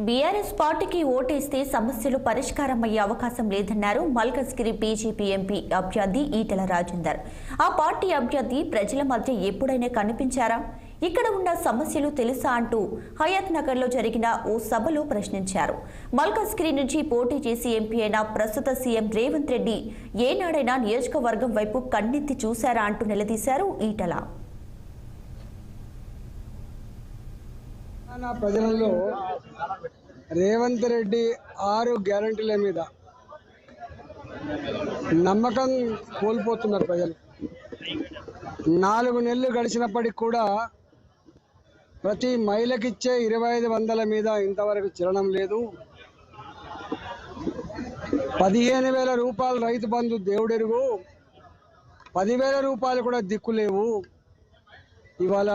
BRS పార్టీకి ఓటేస్తే సమస్యలు పరిష్కారమయ్యే అవకాశం లేదన్నారు మల్కజ్గిరి బీజేపీ ఎంపీ అభ్యర్థి ఈటెల రాజేందర్. ఆ పార్టీ అభ్యర్థి ప్రజల మధ్య ఎప్పుడైనా కనిపించారా? ఇక్కడ ఉన్న సమస్యలు తెలుసా అంటూ హయత్ నగర్లో జరిగిన ఓ సభలో ప్రశ్నించారు. మల్కజ్గిరి నుంచి పోటీ చేసి ఎంపీ అయిన ప్రస్తుత సీఎం రేవంత్ రెడ్డి ఏనాడైనా నియోజకవర్గం వైపు కన్నెత్తి చూశారా అంటూ నిలదీశారు ఈటెల. ప్రజలలో రేవంత్ రెడ్డి 6 గ్యారంటీల మీద నమ్మకం కోల్పోతున్నారు ప్రజలు. 4 నెలలు గడిచినప్పటికి కూడా ప్రతి మహిళకిచ్చే 2500 మీద ఇంతవరకు చలనం లేదు. 15,000 రూపాయలు రైతు బంధు దేవుడెరుగు, 10,000 రూపాయలు కూడా దిక్కులేవు. ఇవాళ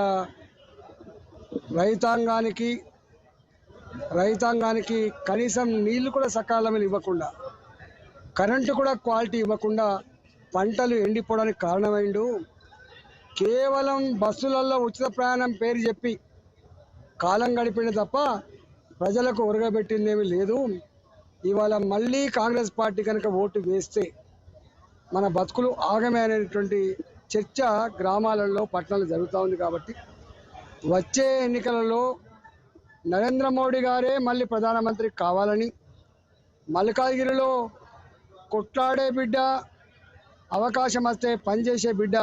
రైతాంగానికి కనీసం నీళ్లు కూడా సకాలంలో ఇవ్వకుండా, కరెంటు కూడా క్వాలిటీ ఇవ్వకుండా పంటలు ఎండిపోవడానికి కారణమైండు. కేవలం బస్సులలో ఉచిత ప్రయాణం పేరు చెప్పి కాలం గడిపింది తప్ప ప్రజలకు ఒరగబెట్టిందేమీ లేదు. ఇవాళ మళ్ళీ కాంగ్రెస్ పార్టీ కనుక ఓటు వేస్తే మన బతుకులు ఆగమే అనేటువంటి చర్చ గ్రామాలలో పట్టణాలు జరుగుతూ ఉంది. కాబట్టి వచ్చే ఎన్నికలలో నరేంద్ర మోడీ గారే మళ్ళీ ప్రధానమంత్రి కావాలని, మల్కాజ్గిరిలో కొట్లాడే బిడ్డ, అవకాశం వస్తే పనిచేసే బిడ్డ